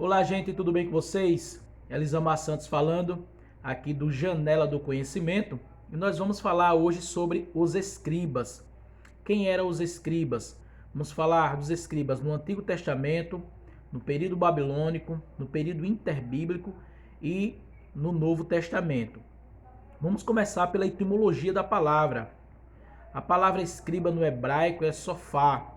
Olá, gente, tudo bem com vocês? Elisama Santos falando, aqui do Janela do Conhecimento, e nós vamos falar hoje sobre os escribas. Quem eram os escribas? Vamos falar dos escribas no Antigo Testamento, no período babilônico, no período interbíblico e no Novo Testamento. Vamos começar pela etimologia da palavra. A palavra escriba no hebraico é sofá.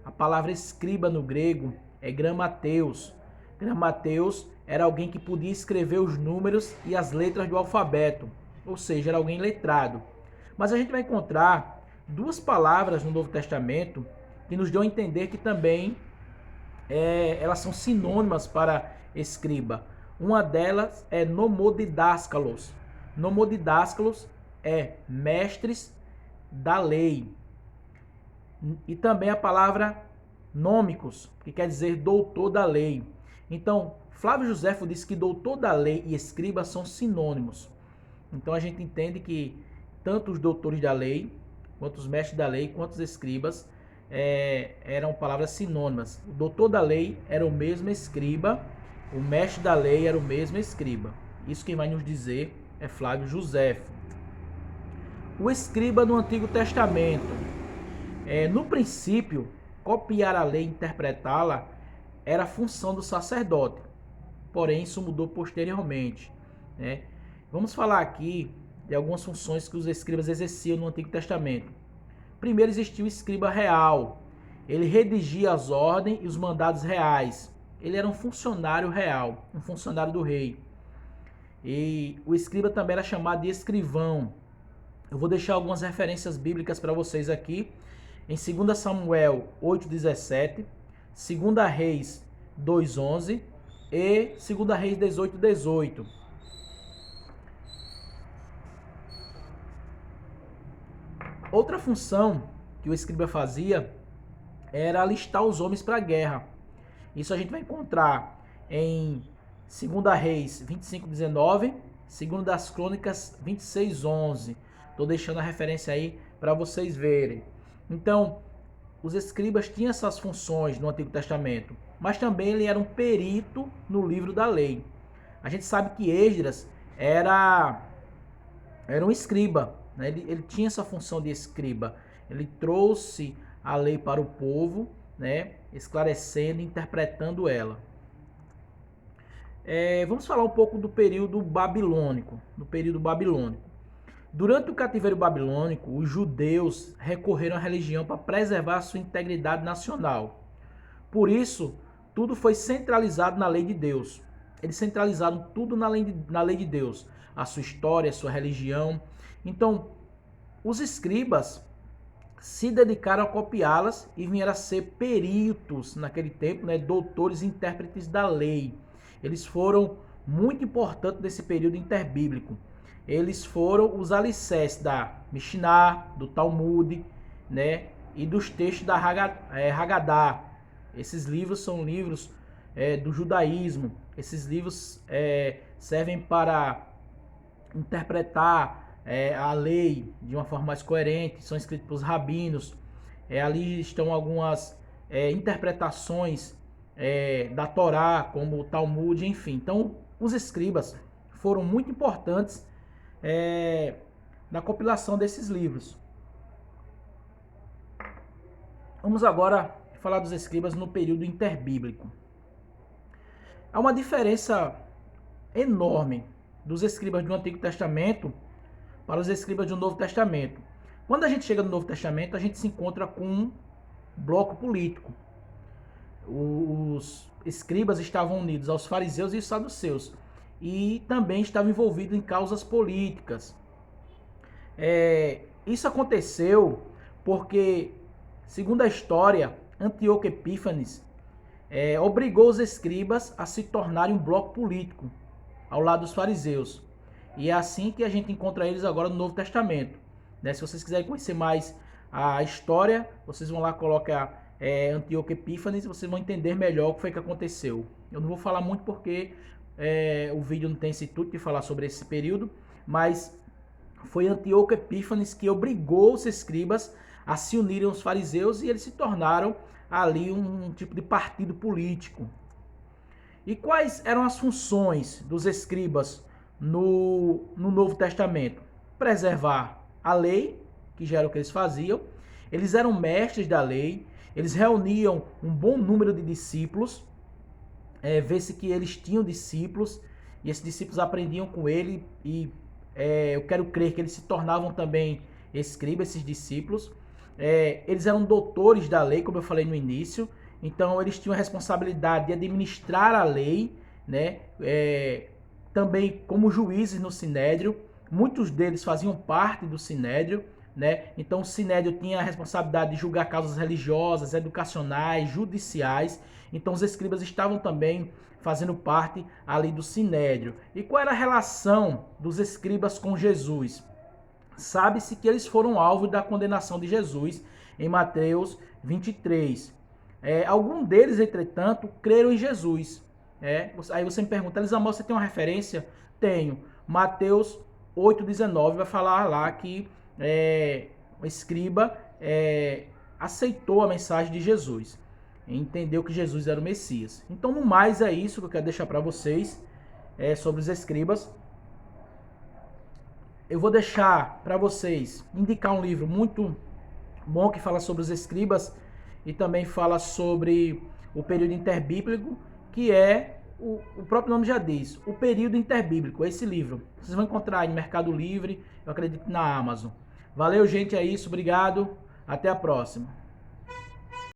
A palavra escriba no grego é gramateus. Gramateus era alguém que podia escrever os números e as letras do alfabeto, ou seja, era alguém letrado. Mas a gente vai encontrar duas palavras no Novo Testamento que nos dão a entender que também elas são sinônimas para escriba. Uma delas é nomodidáskalos. Nomodidáskalos é mestres da lei. E também a palavra nômicos, que quer dizer doutor da lei. Então, Flávio Josefo diz que doutor da lei e escriba são sinônimos. Então a gente entende que tanto os doutores da lei, quanto os mestres da lei, quanto os escribas eram palavras sinônimas. O doutor da lei era o mesmo escriba, o mestre da lei era o mesmo escriba. Isso quem vai nos dizer é Flávio Josefo. O escriba no Antigo Testamento. No princípio, copiar a lei e interpretá-la era a função do sacerdote. Porém, isso mudou posteriormente. Vamos falar aqui de algumas funções que os escribas exerciam no Antigo Testamento. Primeiro existia o escriba real. Ele redigia as ordens e os mandados reais. Ele era um funcionário real, um funcionário do rei. E o escriba também era chamado de escrivão. Eu vou deixar algumas referências bíblicas para vocês aqui. Em 2 Samuel 8,17, 2 Reis 2,11 e 2 Reis 18,18. Outra função que o escriba fazia era alistar os homens para a guerra. Isso a gente vai encontrar em 2 Reis 25,19, 2 Crônicas 26,11. Estou deixando a referência aí para vocês verem. Então, os escribas tinham essas funções no Antigo Testamento, mas também ele era um perito no livro da lei. A gente sabe que Esdras era um escriba, né? Ele tinha essa função de escriba. Ele trouxe a lei para o povo, né? Esclarecendo e interpretando ela. Vamos falar um pouco do período babilônico. Durante o cativeiro babilônico, os judeus recorreram à religião para preservar sua integridade nacional. Por isso, tudo foi centralizado na lei de Deus. Eles centralizaram tudo na lei de Deus. A sua história, a sua religião. Então, os escribas se dedicaram a copiá-las e vieram a ser peritos naquele tempo, né, doutores e intérpretes da lei. Eles foram muito importantes nesse período interbíblico. Eles foram os alicerces da Mishnah, do Talmud, né, e dos textos da Haggadah. Esses livros são livros do judaísmo. Esses livros servem para interpretar a lei de uma forma mais coerente, são escritos pelos rabinos. Ali estão algumas interpretações da Torá, como o Talmud, enfim. Então, os escribas foram muito importantes na compilação desses livros. Vamos agora falar dos escribas no período interbíblico. Há uma diferença enorme dos escribas do Antigo Testamento para os escribas do Novo Testamento. Quando a gente chega no Novo Testamento, a gente se encontra com um bloco político. Os escribas estavam unidos aos fariseus e aos saduceus e também estavam envolvidos em causas políticas. Isso aconteceu porque, segundo a história, Antíoco Epífanes obrigou os escribas a se tornarem um bloco político ao lado dos fariseus. E é assim que a gente encontra eles agora no Novo Testamento. Se vocês quiserem conhecer mais a história, vocês vão lá, colocar Antíoco Epífanes e vocês vão entender melhor o que foi que aconteceu. Eu não vou falar muito porque o vídeo não tem esse intuito de falar sobre esse período, mas foi Antíoco Epífanes que obrigou os escribas a se unirem aos fariseus e eles se tornaram ali um tipo de partido político. E quais eram as funções dos escribas no Novo Testamento? Preservar a lei, que já era o que eles faziam. Eles eram mestres da lei, eles reuniam um bom número de discípulos, vê-se que eles tinham discípulos, e esses discípulos aprendiam com ele, e eu quero crer que eles se tornavam também escribas, esses discípulos. Eles eram doutores da lei, como eu falei no início, então eles tinham a responsabilidade de administrar a lei, né? Também como juízes no Sinédrio, muitos deles faziam parte do Sinédrio, né? Então o Sinédrio tinha a responsabilidade de julgar causas religiosas, educacionais, judiciais. Então os escribas estavam também fazendo parte ali do Sinédrio. E qual era a relação dos escribas com Jesus? Sabe-se que eles foram alvo da condenação de Jesus em Mateus 23. Alguns deles, entretanto, creram em Jesus. Aí você me pergunta, Elisamar, você tem uma referência? Tenho. Mateus 8,19 vai falar lá que o escriba aceitou a mensagem de Jesus, entendeu que Jesus era o Messias. Então, no mais, é isso que eu quero deixar para vocês sobre os escribas. Eu vou deixar para vocês indicar um livro muito bom que fala sobre os escribas e também fala sobre o período interbíblico, que o próprio nome já diz, o período interbíblico, esse livro. Vocês vão encontrar aí no Mercado Livre, eu acredito na Amazon. Valeu, gente, é isso, obrigado, até a próxima.